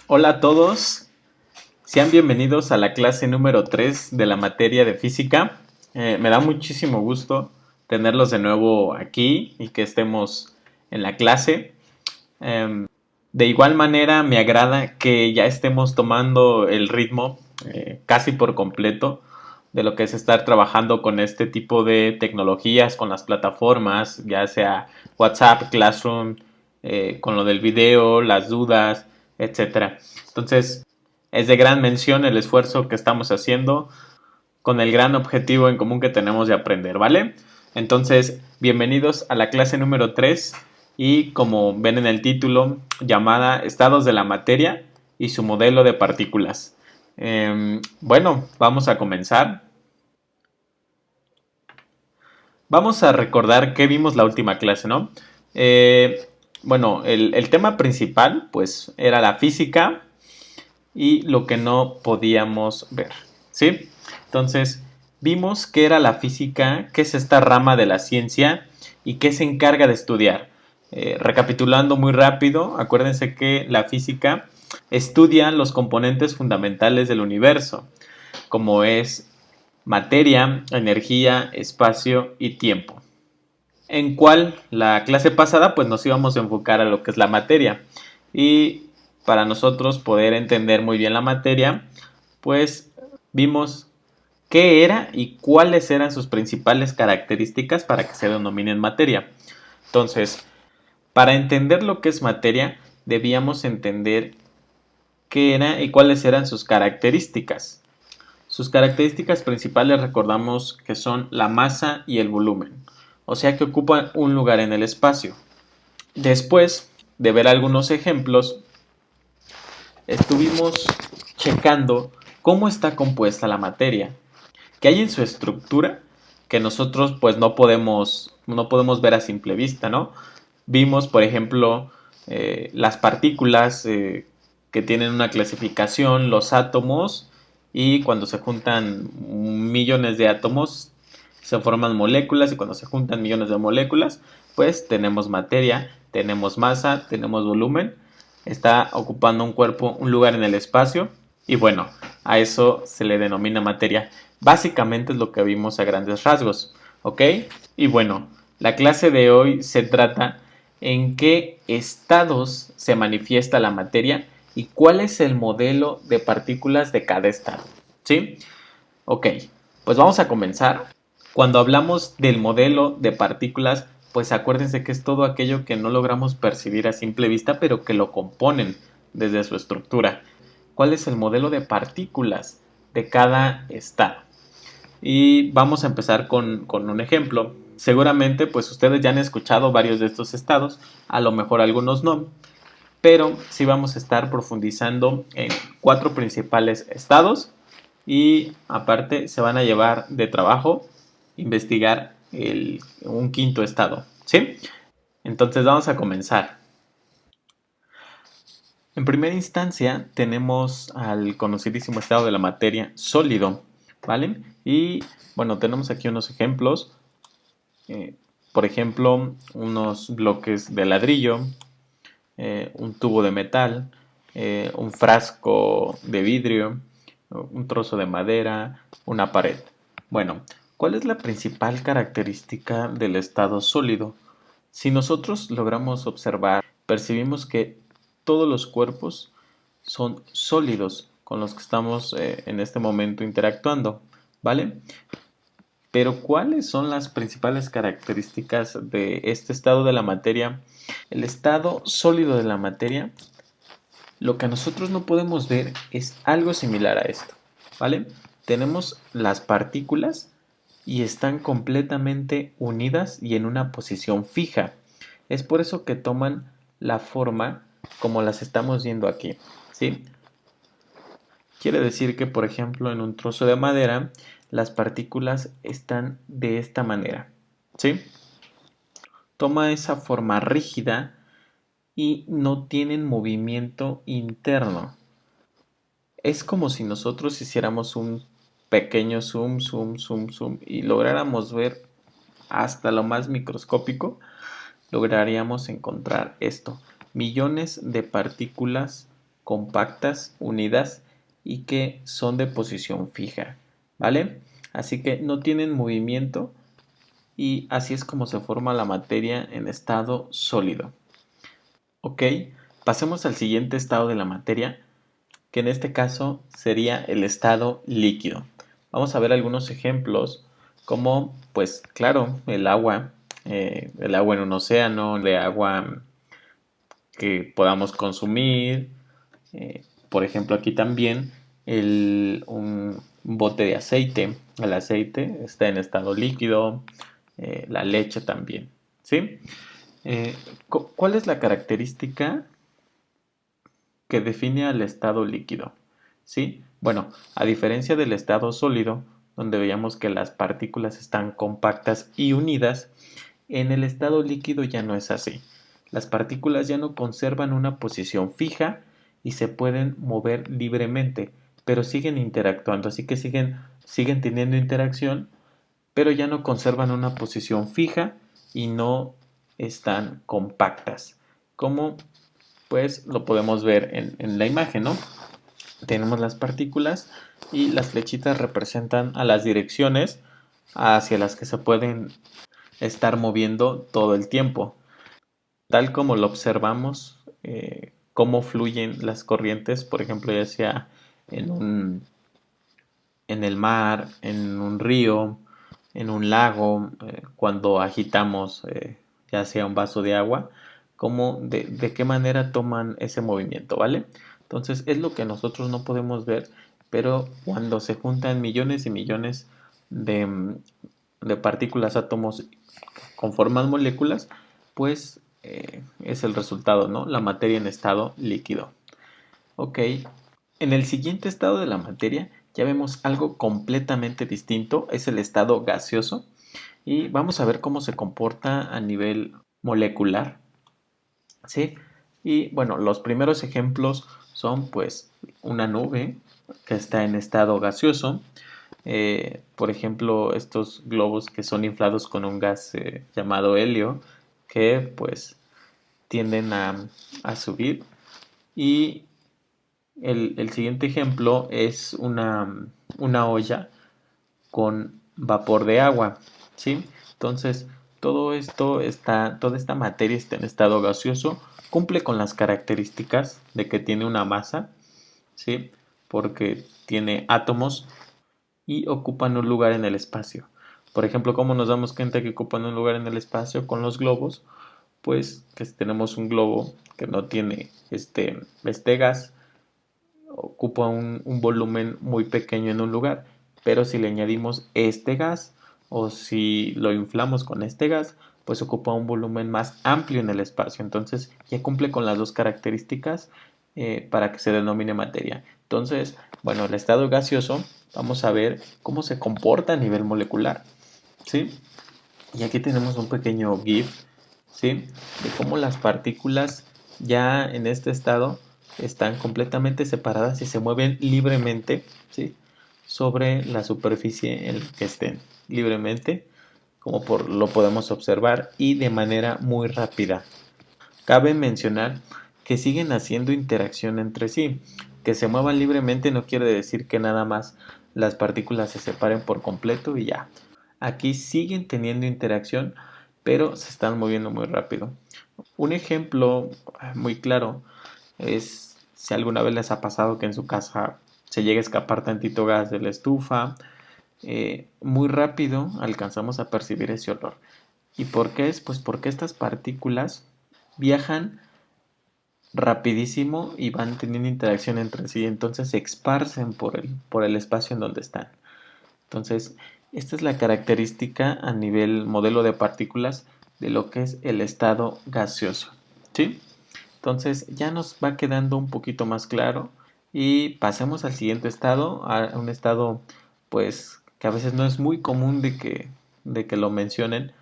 Hola a todos, sean bienvenidos a la clase número 3 de la materia de física. Me da muchísimo gusto tenerlos de nuevo aquí y que estemos en la clase. De igual manera me agrada que ya estemos tomando el ritmo casi por completo de lo que es estar trabajando con este tipo de tecnologías, con las plataformas, ya sea WhatsApp, Classroom, con lo del video, las dudas, etcétera. Entonces, es de gran mención el esfuerzo que estamos haciendo con el gran objetivo en común que tenemos de aprender, ¿vale? Entonces, bienvenidos a la clase número 3 y como ven en el título, llamada Estados de la materia y su modelo de partículas. Bueno, vamos a comenzar. Vamos a recordar qué vimos la última clase, ¿no? Bueno, el tema principal, pues, era la física y lo que no podíamos ver, ¿sí? Entonces, vimos qué era la física, qué es esta rama de la ciencia y qué se encarga de estudiar. Recapitulando muy rápido, acuérdense que la física estudia los componentes fundamentales del universo, como es materia, energía, espacio y tiempo. En cual la clase pasada pues nos íbamos a enfocar a lo que es la materia y para nosotros poder entender muy bien la materia pues vimos qué era y cuáles eran sus principales características para que se denominen materia. Entonces, para entender lo que es materia debíamos entender qué era y cuáles eran sus características. Sus características principales recordamos que son la masa y el volumen, o sea que ocupan un lugar en el espacio. Después de ver algunos ejemplos, estuvimos checando cómo está compuesta la materia, qué hay en su estructura que nosotros pues no podemos ver a simple vista, ¿no? Vimos, por ejemplo, las partículas que tienen una clasificación, los átomos, y cuando se juntan millones de átomos se forman moléculas, y cuando se juntan millones de moléculas, pues tenemos materia, tenemos masa, tenemos volumen, está ocupando un cuerpo, un lugar en el espacio, y bueno, a eso se le denomina materia. Básicamente es lo que vimos a grandes rasgos, ¿ok? Y bueno, la clase de hoy se trata en qué estados se manifiesta la materia y cuál es el modelo de partículas de cada estado, ¿sí? Ok, pues vamos a comenzar. Cuando hablamos del modelo de partículas, pues acuérdense que es todo aquello que no logramos percibir a simple vista, pero que lo componen desde su estructura. ¿Cuál es el modelo de partículas de cada estado? Y vamos a empezar con un ejemplo. Seguramente pues ustedes ya han escuchado varios de estos estados, a lo mejor algunos no, pero sí vamos a estar profundizando en 4 principales estados y aparte se van a llevar de trabajo investigar un quinto estado, ¿sí? Entonces vamos a comenzar. En primera instancia tenemos al conocidísimo estado de la materia sólido, ¿vale? Y bueno, tenemos aquí unos ejemplos. Eh, por ejemplo, unos bloques de ladrillo, un tubo de metal, un frasco de vidrio, un trozo de madera, una pared. Bueno, ¿cuál es la principal característica del estado sólido? Si nosotros logramos observar, percibimos que todos los cuerpos son sólidos con los que estamos en este momento interactuando, ¿vale? Pero ¿cuáles son las principales características de este estado de la materia? El estado sólido de la materia, lo que nosotros no podemos ver es algo similar a esto, ¿vale? Tenemos las partículas y están completamente unidas y en una posición fija. Es por eso que toman la forma como las estamos viendo aquí, ¿sí? Quiere decir que, por ejemplo, en un trozo de madera, las partículas están de esta manera, ¿sí? Toma esa forma rígida y no tienen movimiento interno. Es como si nosotros hiciéramos un pequeño zoom, zoom, zoom, zoom y lográramos ver hasta lo más microscópico, lograríamos encontrar esto. Millones de partículas compactas, unidas y que son de posición fija, ¿vale? Así que no tienen movimiento y así es como se forma la materia en estado sólido. Ok, pasemos al siguiente estado de la materia, que en este caso sería el estado líquido. Vamos a ver algunos ejemplos, como, pues claro, el agua en un océano, de agua que podamos consumir. Por ejemplo, aquí también un bote de aceite. El aceite está en estado líquido, la leche también, ¿sí? ¿Cuál es la característica que define al estado líquido? ¿Sí? Bueno, a diferencia del estado sólido, donde veíamos que las partículas están compactas y unidas, en el estado líquido ya no es así. Las partículas ya no conservan una posición fija y se pueden mover libremente, pero siguen interactuando, así que siguen teniendo interacción, pero ya no conservan una posición fija y no están compactas, como pues lo podemos ver en la imagen, ¿no? Tenemos las partículas y las flechitas representan a las direcciones hacia las que se pueden estar moviendo todo el tiempo. Tal como lo observamos, cómo fluyen las corrientes, por ejemplo, ya sea en en el mar, en un río, en un lago, cuando agitamos ya sea un vaso de agua, de qué manera toman ese movimiento, ¿vale? Entonces es lo que nosotros no podemos ver, pero cuando se juntan millones y millones de, de partículas, átomos, conforman moléculas, pues es el resultado, ¿no? La materia en estado líquido. Ok, en el siguiente estado de la materia ya vemos algo completamente distinto, es el estado gaseoso y vamos a ver cómo se comporta a nivel molecular, ¿sí? Y bueno, los primeros ejemplos son pues una nube que está en estado gaseoso, por ejemplo, estos globos que son inflados con un gas llamado helio, que pues tienden a subir. Y el siguiente ejemplo es una olla con vapor de agua, ¿sí? Entonces, toda esta materia está en estado gaseoso, cumple con las características de que tiene una masa, ¿sí? Porque tiene átomos y ocupan un lugar en el espacio. Por ejemplo, ¿cómo nos damos cuenta que ocupan un lugar en el espacio con los globos? Pues que si tenemos un globo que no tiene este gas, ocupa un volumen muy pequeño en un lugar, pero si le añadimos este gas o si lo inflamos con este gas, pues ocupa un volumen más amplio en el espacio. Entonces ya cumple con las dos características para que se denomine materia. Entonces, bueno, el estado gaseoso, vamos a ver cómo se comporta a nivel molecular, ¿sí? Y aquí tenemos un pequeño GIF, ¿sí? De cómo las partículas ya en este estado están completamente separadas y se mueven libremente, ¿sí? Sobre la superficie en la que estén libremente, como lo podemos observar, y de manera muy rápida. Cabe mencionar que siguen haciendo interacción entre sí. Que se muevan libremente no quiere decir que nada más las partículas se separen por completo y ya. Aquí siguen teniendo interacción, pero se están moviendo muy rápido. Un ejemplo muy claro es si alguna vez les ha pasado que en su casa se llega a escapar tantito gas de la estufa, muy rápido alcanzamos a percibir ese olor. ¿Y por qué es? Pues porque estas partículas viajan rapidísimo y van teniendo interacción entre sí, entonces se esparcen por el espacio en donde están. Entonces, esta es la característica a nivel modelo de partículas de lo que es el estado gaseoso, ¿sí? Entonces, ya nos va quedando un poquito más claro y pasemos al siguiente estado, a un estado pues que a veces no es muy común de que lo mencionen,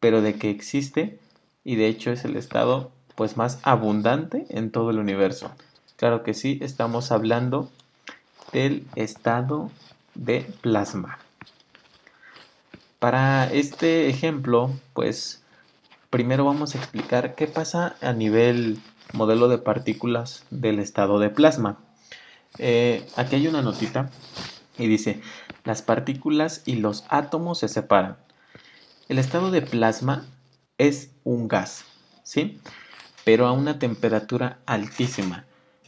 pero de que existe y de hecho es el estado pues más abundante en todo el universo. Claro que sí, estamos hablando del estado de plasma. Para este ejemplo, pues primero vamos a explicar qué pasa a nivel modelo de partículas del estado de plasma. Aquí hay una notita y dice, las partículas y los átomos se separan. El estado de plasma es un gas, ¿sí? Pero a una temperatura altísima,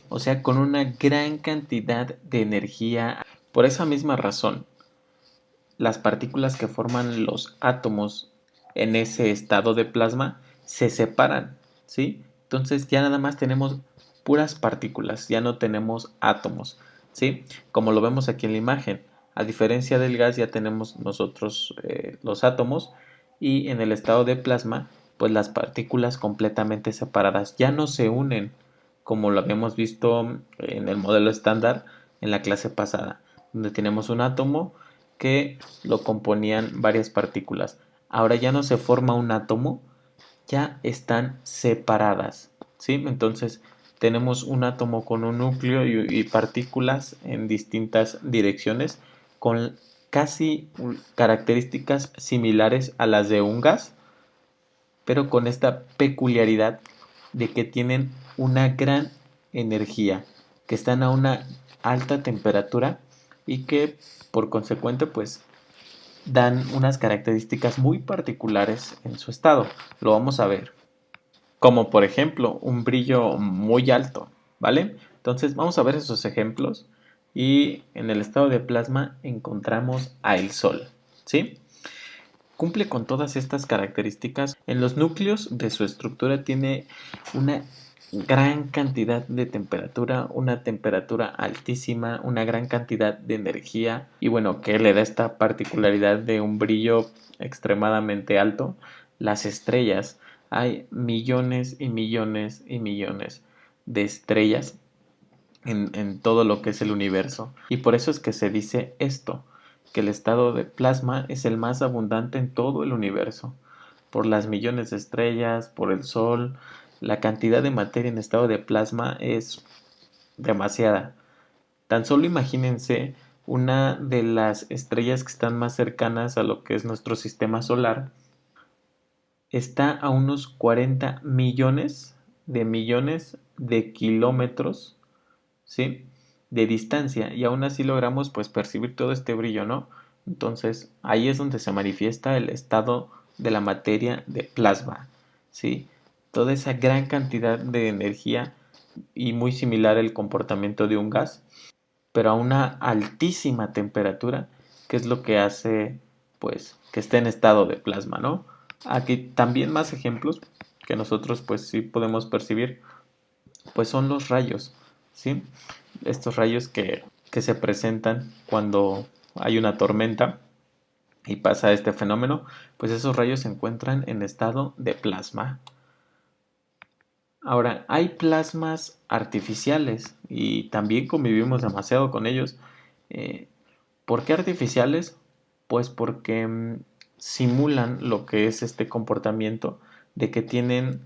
o sea, con una gran cantidad de energía. Por esa misma razón, las partículas que forman los átomos en ese estado de plasma se separan, ¿sí? Entonces ya nada más tenemos puras partículas, ya no tenemos átomos, ¿sí? Como lo vemos aquí en la imagen. A diferencia del gas ya tenemos nosotros los átomos y en el estado de plasma pues las partículas completamente separadas ya no se unen como lo habíamos visto en el modelo estándar en la clase pasada, donde tenemos un átomo que lo componían varias partículas. Ahora ya no se forma un átomo, ya están separadas, ¿sí? Entonces tenemos un átomo con un núcleo y partículas en distintas direcciones con casi características similares a las de un gas, pero con esta peculiaridad de que tienen una gran energía, que están a una alta temperatura y que por consecuente pues dan unas características muy particulares en su estado. Lo vamos a ver. Como por ejemplo un brillo muy alto, ¿vale? Entonces vamos a ver esos ejemplos y en el estado de plasma encontramos a el Sol, ¿sí? Cumple con todas estas características. En los núcleos de su estructura tiene una gran cantidad de temperatura, una temperatura altísima, una gran cantidad de energía y bueno, que le da esta particularidad de un brillo extremadamente alto. Las estrellas, hay millones y millones y millones de estrellas en todo lo que es el universo. Y por eso es que se dice esto, que el estado de plasma es el más abundante en todo el universo. Por las millones de estrellas, por el Sol, la cantidad de materia en estado de plasma es demasiada. Tan solo imagínense una de las estrellas que están más cercanas a lo que es nuestro sistema solar. Está a unos 40 millones de kilómetros, ¿sí? De distancia y aún así logramos pues percibir todo este brillo, ¿no? Entonces ahí es donde se manifiesta el estado de la materia de plasma, ¿sí? Toda esa gran cantidad de energía y muy similar el comportamiento de un gas, pero a una altísima temperatura, que es lo que hace pues que esté en estado de plasma, ¿no? Aquí también más ejemplos que nosotros pues sí podemos percibir, pues son los rayos, ¿sí? Estos rayos que se presentan cuando hay una tormenta y pasa este fenómeno, pues esos rayos se encuentran en estado de plasma. Ahora, hay plasmas artificiales y también convivimos demasiado con ellos. Eh, ¿Por qué artificiales? Pues porque simulan lo que es este comportamiento de que tienen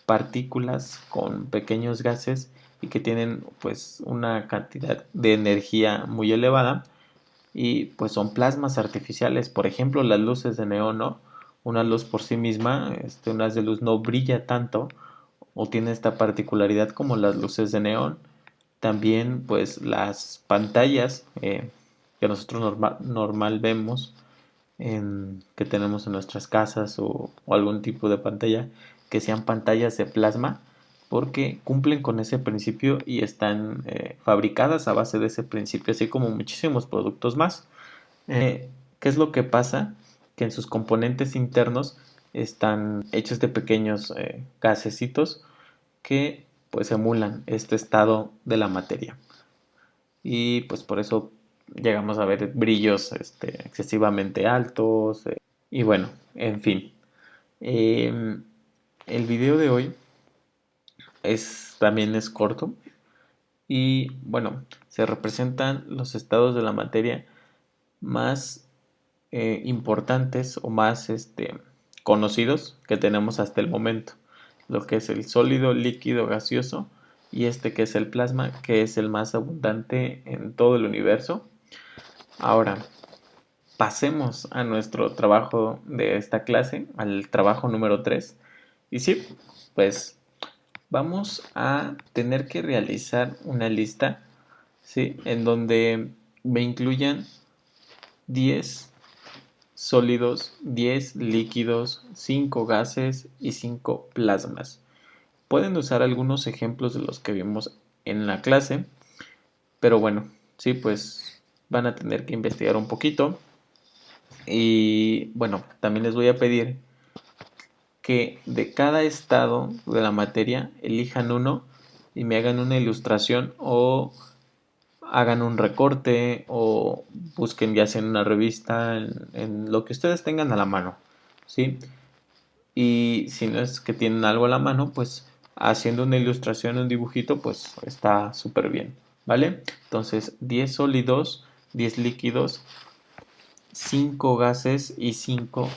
partículas con pequeños gases y que tienen pues una cantidad de energía muy elevada y pues son plasmas artificiales. Por ejemplo, las luces de neón, ¿no? Una luz por sí misma, una haz de luz no brilla tanto o tiene esta particularidad como las luces de neón. También pues las pantallas que nosotros normal vemos que tenemos en nuestras casas o algún tipo de pantalla que sean pantallas de plasma porque cumplen con ese principio y están fabricadas a base de ese principio, así como muchísimos productos más. ¿Qué es lo que pasa? Que en sus componentes internos están hechos de pequeños gasecitos que pues emulan este estado de la materia y pues por eso llegamos a ver brillos excesivamente altos y bueno, en fin. Em, el video de hoy también es corto y bueno, se representan los estados de la materia más importantes o más conocidos que tenemos hasta el momento, lo que es el sólido, líquido, gaseoso y este que es el plasma, que es el más abundante en todo el universo. Ahora, pasemos a nuestro trabajo de esta clase, al trabajo número 3. Y sí, pues vamos a tener que realizar una lista, ¿sí? En donde me incluyan 10 sólidos, 10 líquidos, 5 gases y 5 plasmas. Pueden usar algunos ejemplos de los que vimos en la clase, pero bueno, sí, pues van a tener que investigar un poquito. Y bueno, también les voy a pedir que de cada estado de la materia elijan uno y me hagan una ilustración o hagan un recorte o busquen ya sea en una revista, en lo que ustedes tengan a la mano, ¿sí? Y si no es que tienen algo a la mano, pues haciendo una ilustración, un dibujito, pues está súper bien, ¿vale? Entonces, 10 sólidos, 10 líquidos, 5 gases y 5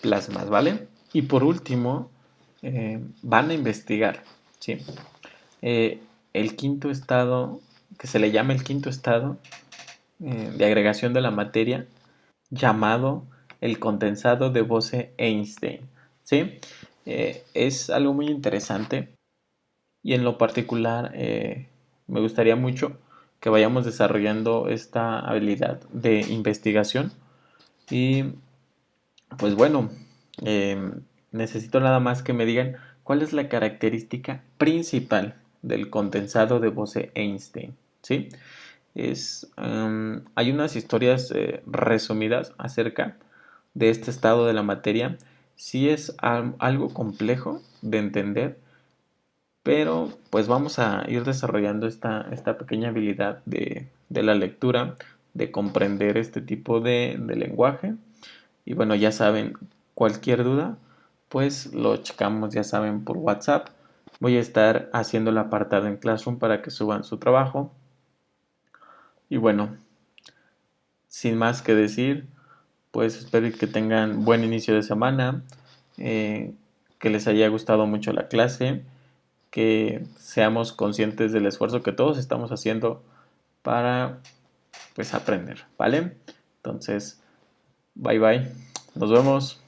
plasmas, ¿vale? Y por último, van a investigar, ¿sí? El quinto estado, que se le llama el quinto estado de agregación de la materia, llamado el condensado de Bose-Einstein, ¿sí? Es algo muy interesante y en lo particular me gustaría mucho que vayamos desarrollando esta habilidad de investigación y pues bueno, necesito nada más que me digan cuál es la característica principal del condensado de Bose-Einstein, ¿sí? Hay unas historias resumidas acerca de este estado de la materia. Sí es algo complejo de entender, pero pues vamos a ir desarrollando esta pequeña habilidad de la lectura, de comprender este tipo de lenguaje. Y bueno, ya saben, cualquier duda, pues lo checamos, ya saben, por WhatsApp. Voy a estar haciendo el apartado en Classroom para que suban su trabajo. Y bueno, sin más que decir, pues espero que tengan buen inicio de semana, eh, que les haya gustado mucho la clase, que seamos conscientes del esfuerzo que todos estamos haciendo para pues aprender, ¿vale? Entonces, bye bye, nos vemos.